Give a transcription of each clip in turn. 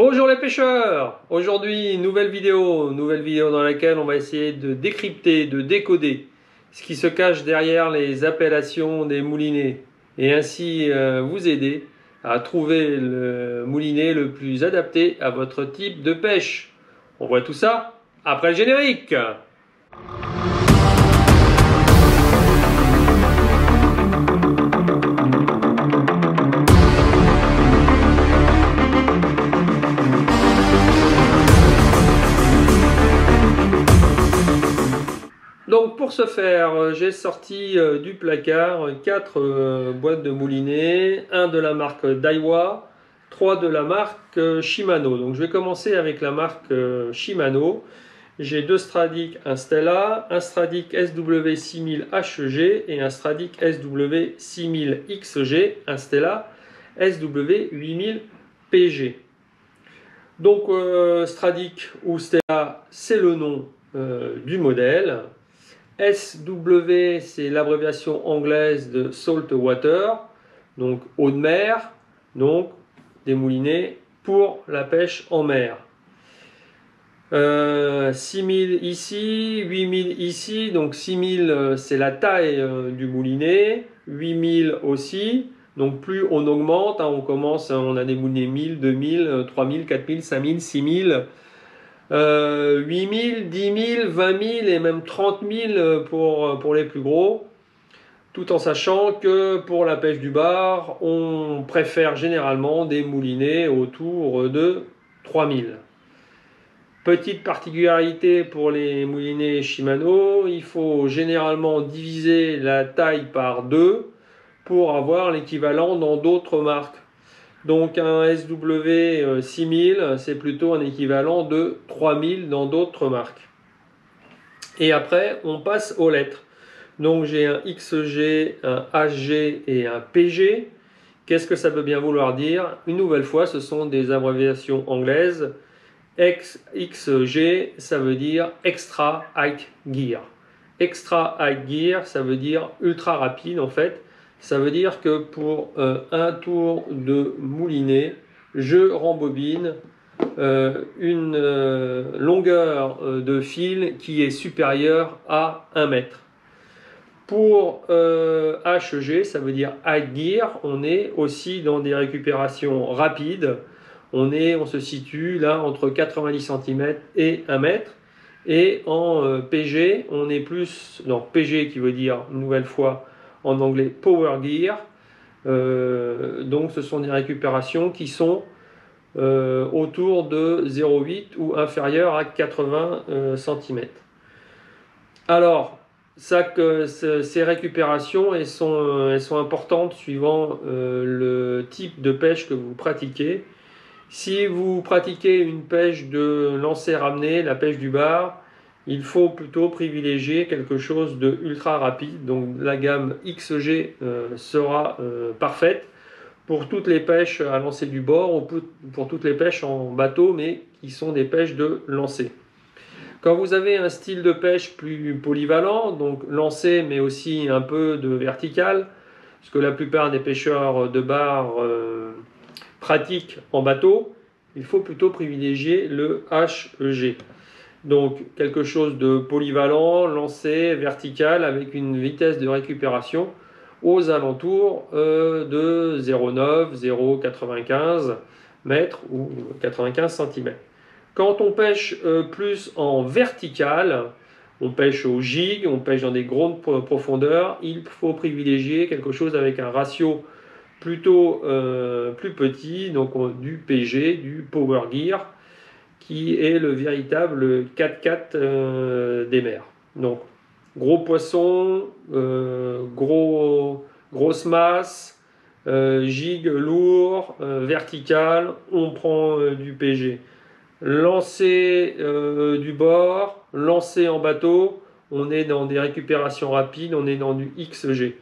Bonjour les pêcheurs! Aujourd'hui, nouvelle vidéo dans laquelle on va essayer de décrypter, de décoder ce qui se cache derrière les appellations des moulinets et ainsi vous aider à trouver le moulinet le plus adapté à votre type de pêche. On voit tout ça après le générique! Donc pour ce faire, j'ai sorti du placard 4 boîtes de moulinets, 1 de la marque Daiwa, 3 de la marque Shimano. Donc je vais commencer avec la marque Shimano. J'ai 2 Stradic, un Stella, un Stradic SW6000HG et un Stradic SW6000XG, un Stella SW8000PG. Donc Stradic ou Stella, c'est le nom du modèle. SW, c'est l'abréviation anglaise de Salt Water, donc eau de mer, donc des moulinets pour la pêche en mer. 6000 ici, 8000 ici, donc 6000 c'est la taille du moulinet, 8000 aussi, donc plus on augmente, on commence, on a des moulinets 1000, 2000, 3000, 4000, 5000, 6000, 8000, 10 000, 20 000 et même 30 000 pour les plus gros, tout en sachant que pour la pêche du bar, on préfère généralement des moulinets autour de 3000. Petite particularité pour les moulinets Shimano, il faut généralement diviser la taille par 2 pour avoir l'équivalent dans d'autres marques. Donc un SW6000, c'est plutôt un équivalent de 3000 dans d'autres marques. Et après, on passe aux lettres. Donc j'ai un XG, un HG et un PG. Qu'est-ce que ça veut bien vouloir dire? Une nouvelle fois, ce sont des abréviations anglaises. XG, ça veut dire Extra High Gear. Extra High Gear, ça veut dire ultra rapide en fait. Ça veut dire que pour un tour de moulinet, je rembobine une longueur de fil qui est supérieure à 1 mètre. Pour HG, ça veut dire High Gear, on est aussi dans des récupérations rapides. On se situe là entre 90 cm et 1 mètre. Et en PG, on est plus dans PG qui veut dire, une nouvelle fois, en anglais Power Gear. Donc ce sont des récupérations qui sont autour de 0,8 ou inférieur à 80 cm. Alors, ces récupérations, elles sont importantes suivant le type de pêche que vous pratiquez. Si vous pratiquez une pêche de lancer-ramener, la pêche du bar, il faut plutôt privilégier quelque chose de ultra rapide. Donc la gamme XG sera parfaite pour toutes les pêches à lancer du bord ou pour toutes les pêches en bateau, mais qui sont des pêches de lancer. Quand vous avez un style de pêche plus polyvalent, donc lancer mais aussi un peu de vertical, ce que la plupart des pêcheurs de bar pratiquent en bateau, il faut plutôt privilégier le HEG. Donc quelque chose de polyvalent, lancé, vertical, avec une vitesse de récupération aux alentours de 0,9, 0,95 mètres ou 95 cm. Quand on pêche plus en vertical, on pêche au gig, on pêche dans des grandes profondeurs, il faut privilégier quelque chose avec un ratio plutôt plus petit, donc du PG, du Power Gear, qui est le véritable 4x4 des mers. Donc gros poisson, grosse masse, gig lourd, vertical, on prend du PG. Lancer du bord, lancer en bateau, on est dans des récupérations rapides, on est dans du XG.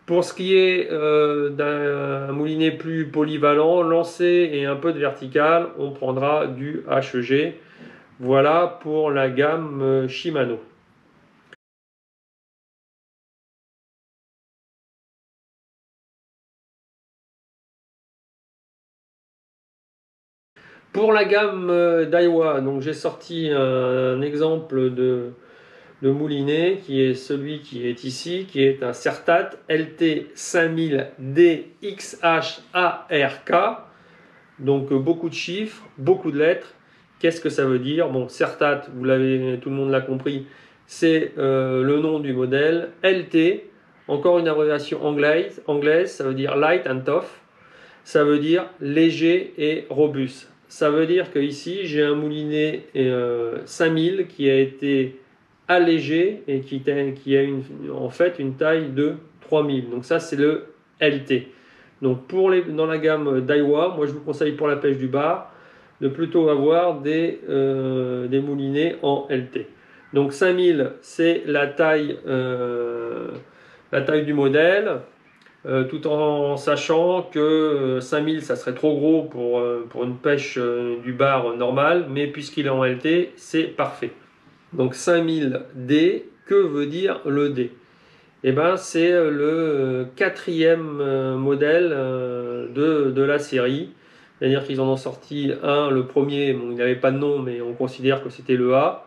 Pour ce qui est d'un moulinet plus polyvalent, lancé et un peu de vertical, on prendra du HG. Voilà pour la gamme Shimano. Pour la gamme Daiwa, donc j'ai sorti un exemple de moulinet qui est celui qui est ici, qui est un Certat LT 5000D XHARK. Donc beaucoup de chiffres, beaucoup de lettres. Qu'est-ce que ça veut dire? Bon, Certat, vous l'avez, tout le monde l'a compris, c'est le nom du modèle. LT, encore une abréviation anglaise, ça veut dire light and tough. Ça veut dire léger et robuste. Ça veut dire que ici j'ai un moulinet 5000 qui a été allégé et qui a en fait une taille de 3000. Donc ça c'est le LT. Donc dans la gamme Daiwa, moi je vous conseille pour la pêche du bar de plutôt avoir des moulinets en LT. Donc 5000 c'est la taille du modèle. Tout en sachant que 5000 ça serait trop gros pour une pêche du bar normale, mais puisqu'il est en LT, c'est parfait. Donc 5000D, que veut dire le D? Eh ben, c'est le quatrième modèle de la série. C'est-à-dire qu'ils en ont sorti un, le premier, bon, il n'avait pas de nom, mais on considère que c'était le A.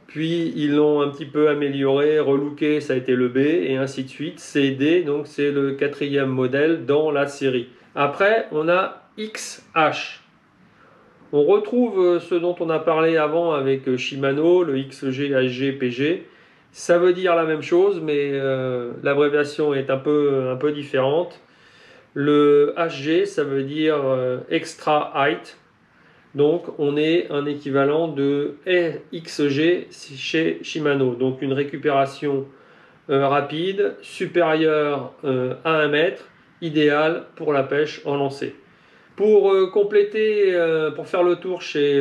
Puis ils l'ont un petit peu amélioré, relooké, ça a été le B, et ainsi de suite. C'est D, donc c'est le quatrième modèle dans la série. Après, on a XH. On retrouve ce dont on a parlé avant avec Shimano, le XG, HG, PG. Ça veut dire la même chose, mais l'abréviation est un peu différente. Le HG, ça veut dire Extra Height. Donc on est un équivalent de XG chez Shimano. Donc une récupération rapide, supérieure à 1 mètre, idéale pour la pêche en lancée. Pour compléter, pour faire le tour chez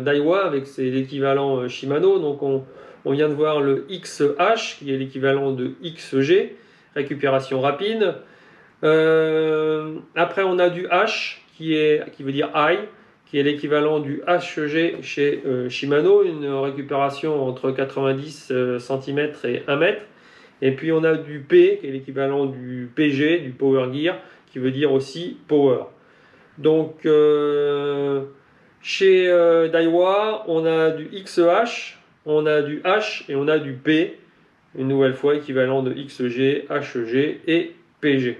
Daiwa avec l'équivalent Shimano, donc on vient de voir le XH qui est l'équivalent de XG, récupération rapide. Après on a du H qui veut dire high, qui est l'équivalent du HG chez Shimano, une récupération entre 90 cm et 1 mètre. Et puis on a du P qui est l'équivalent du PG, du Power Gear, qui veut dire aussi Power. Donc chez Daiwa, on a du XH, on a du H et on a du P, une nouvelle fois équivalent de XG, HG et PG.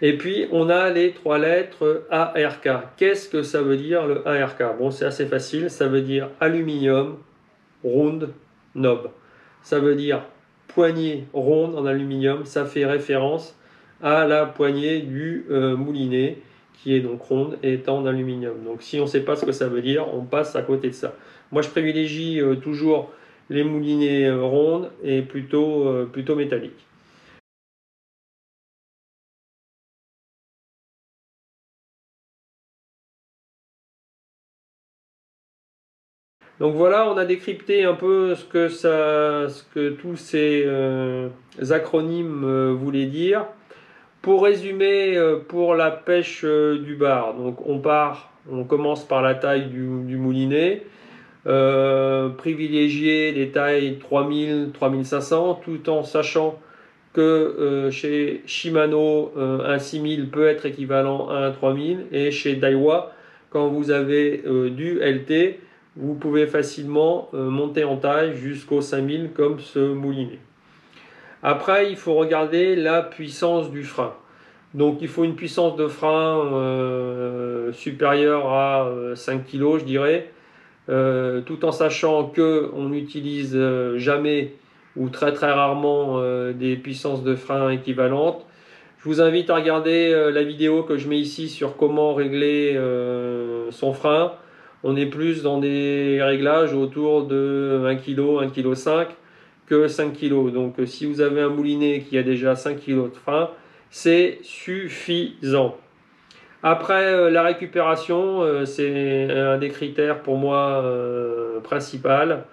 Et puis on a les trois lettres ARK. Qu'est-ce que ça veut dire le ARK? Bon, c'est assez facile, ça veut dire aluminium, round, knob. Ça veut dire poignée ronde en aluminium, ça fait référence à la poignée du moulinet qui est donc ronde et est en aluminium. Donc si on ne sait pas ce que ça veut dire, on passe à côté de ça. Moi je privilégie toujours les moulinets rondes et plutôt métalliques. Donc voilà, on a décrypté un peu ce que tous ces acronymes voulaient dire. Pour résumer, pour la pêche du bar, donc on commence par la taille du moulinet, privilégier les tailles 3000, 3500, tout en sachant que chez Shimano, un 6000 peut être équivalent à un 3000, et chez Daiwa, quand vous avez du LT, vous pouvez facilement monter en taille jusqu'au 5000 comme ce moulinet. Après, il faut regarder la puissance du frein. Donc il faut une puissance de frein supérieure à 5 kg, je dirais, tout en sachant qu'on n'utilise jamais ou très très rarement des puissances de frein équivalentes. Je vous invite à regarder la vidéo que je mets ici sur comment régler son frein. On est plus dans des réglages autour de 1 kg, 1,5 kg que 5 kg. Donc si vous avez un moulinet qui a déjà 5 kg de frein, c'est suffisant. Après, la récupération, c'est un des critères pour moi principal.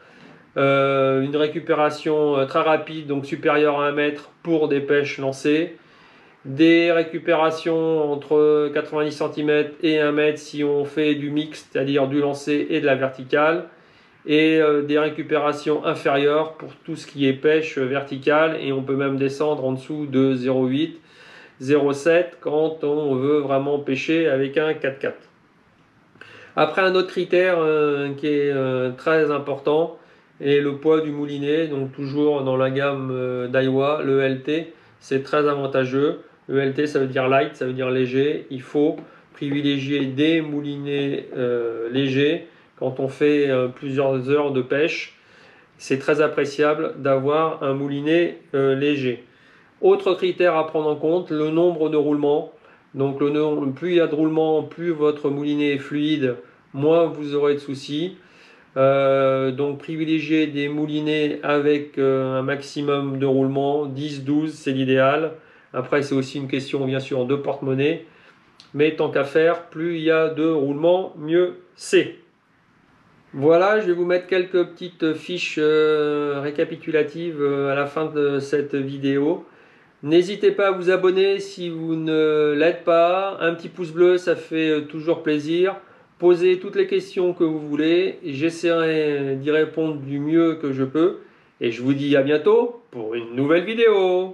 Une récupération très rapide, donc supérieure à 1 mètre pour des pêches lancées. Des récupérations entre 90 cm et 1 mètre si on fait du mixte, c'est-à-dire du lancer et de la verticale. Et des récupérations inférieures pour tout ce qui est pêche verticale, et on peut même descendre en dessous de 0,8, 0,7 quand on veut vraiment pêcher avec un 4x4. Après, un autre critère qui est très important est le poids du moulinet. Donc toujours dans la gamme Daiwa, le LT, c'est très avantageux. Le LT, ça veut dire light, ça veut dire léger. Il faut privilégier des moulinets légers quand on fait plusieurs heures de pêche. C'est très appréciable d'avoir un moulinet léger. Autre critère à prendre en compte, le nombre de roulements. Donc plus il y a de roulements, plus votre moulinet est fluide, moins vous aurez de soucis. Donc privilégiez des moulinets avec un maximum de roulements, 10-12 c'est l'idéal. Après c'est aussi une question bien sûr de porte-monnaie. Mais tant qu'à faire, plus il y a de roulements, mieux c'est. Voilà, je vais vous mettre quelques petites fiches récapitulatives à la fin de cette vidéo. N'hésitez pas à vous abonner si vous ne l'êtes pas. Un petit pouce bleu, ça fait toujours plaisir. Posez toutes les questions que vous voulez. J'essaierai d'y répondre du mieux que je peux. Et je vous dis à bientôt pour une nouvelle vidéo.